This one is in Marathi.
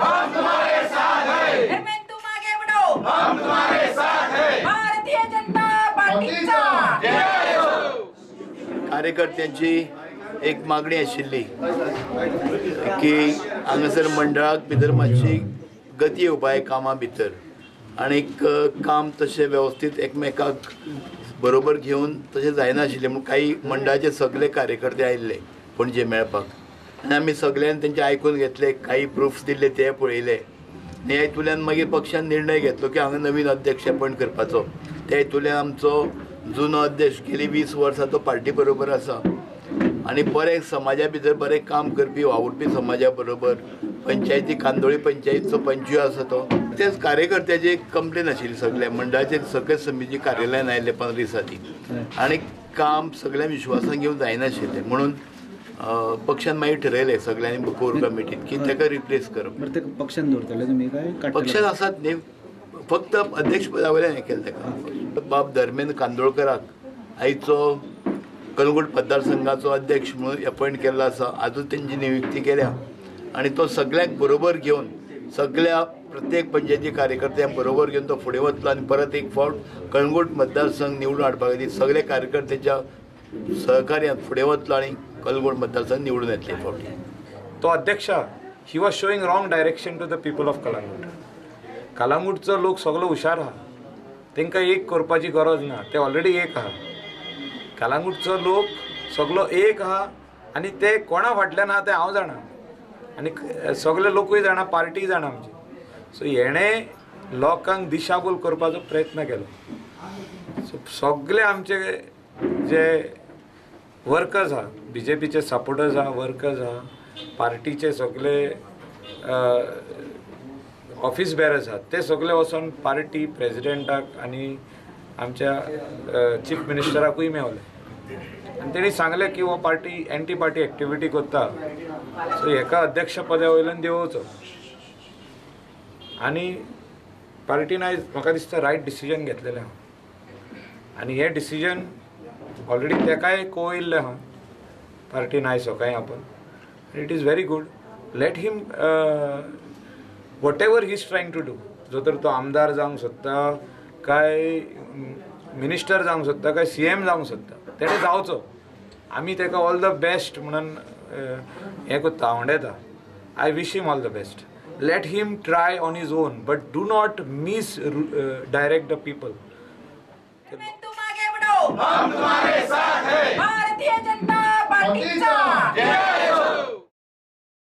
हम तुम्हारे साथ हैं। हेमंत तुम आगे बढ़ो, हम तुम्हारे साथ हैं। भारतीय जनता पार्टीचा जय हो। कार्यकर्त्यांची एक मागणी आशिल्ली की हांगासर मंडळाक भितर मातशी गती येवपाक कामां भितर आनीक काम तशें वेवस्थीत एकमेकाक बरोबर घेवन तशें जायना आशिल्लें म्हूण काही मंडळाचे सगळे कार्यकर्ते आयिल्ले पणजे मेळपाक आनी आमी सगळ्यांनी तेंचे आयकून घेतले, काही प्रूफ्स दिल्ले ते पळयले आनी हे हेतूंतल्यान मागीर पक्षान निर्णय घेतलो की हांगा नवीन अध्यक्ष अपॉयंट करपाचो। त्या हेतूंतल्यान आमचो जुनो अध्यक्ष गेली 20 वर्सां तो पार्टी बरोबर आसा आनी बरें समाजा भितर बरें काम करपी वावुरपी समाजा बरोबर पंचायती कांदोळी पंचायतीचो पंचूय आसा तो तेच कार्यकर्त्याची एक कंप्लेन आशिल्ली सगळ्या मंडळाचे सगळे समिती कार्यालयान आयिल्ले 15 दिसांनी आनी काम सगळ्या विश्वासान घेवन जायनाशिल्लें म्हणून पक्षान मागीर ठरयलें सगळ्यांनी कोर कमिटीत की ताका रिप्लेस करप। पक्षान दवरतले तुमी काय पक्षान आसात न्ही, फक्त अध्यक्ष पदा वयल्यान हें केलें ताका। बाब धर्मेंद्र कांदोळकराक आयचो कलंगूट मतदारसंघाचो अध्यक्ष म्हणून अपॉयंट केल्लो आसा, आजूच तेंची नियुक्ती केल्या आनी तो सगळ्यांक बरोबर घेवन सगळ्या प्रत्येक पंचायती कार्यकर्त्यांक बरोबर घेवन तो फुडें वतलो आनी परत एक फावट कळंगूट मतदारसंघ निवडून हाडपा खातीर सगळे कार्यकर्त्याच्या सहकार्यान फुडें वतलो आनी कळंगूट मतदारसंघ निवडून येतले फावटी। तो अध्यक्ष he was showing wrong direction to the people of Calangute. कलंगूटचो लोक सगळो हुशार आहा, तांकां एक करपाची गरज ना, ते ऑलरेडी एक आहा। कलंगूटचो लोक सगळो एक आहा आनी ते कोणा फाटल्यान आहा तें हांव जाणा आनी सगळे लोकूय जाणा, पार्टी जाणा आमची। सो हेणें लोकांक दिशाभूल करपाचो प्रयत्न केलो। सो सगळे आमचे जे वर्कर्स आहा, BJPचे सपोर्टर्स आहा, वर्कर्स आहा, पार्टीचे सगळे ऑफिस बेरर्स आहात ते सगळे वचून पार्टी प्रेजिडेंटाक आनी आमच्या चीफ मिनिस्टराकूय मेवले आनी तेणी सांगलें की हो पार्टी एंटी पार्टी एक्टिविटी करता, सो हेका अध्यक्ष पदा वयल्यान देंवोवचो। आनी पार्टीन आयज म्हाका दिसता रायट डिसिजन घेतलेलें आहा आनी हें डिसिजन ऑलरेडी तेकाय कळयल्लें आहा पार्टीन आयज सकाळीं आपण। It is very good, let him whatever he is trying to do. जो तर तो आमदार जावंक सोदता काय मिनिस्टर जावंक सोदता काय CM जावंक सोदता तेणें जावचो। आमी तेका ऑल द बेस्ट म्हणून हें करता, आवडटा। I wish him all the best. Let him try on his on but do not miss direct the people. Hemant तुम आगे बढ़ो, हम तुम्हारे साथ हैं। भारतीय जनता पार्टीचा जय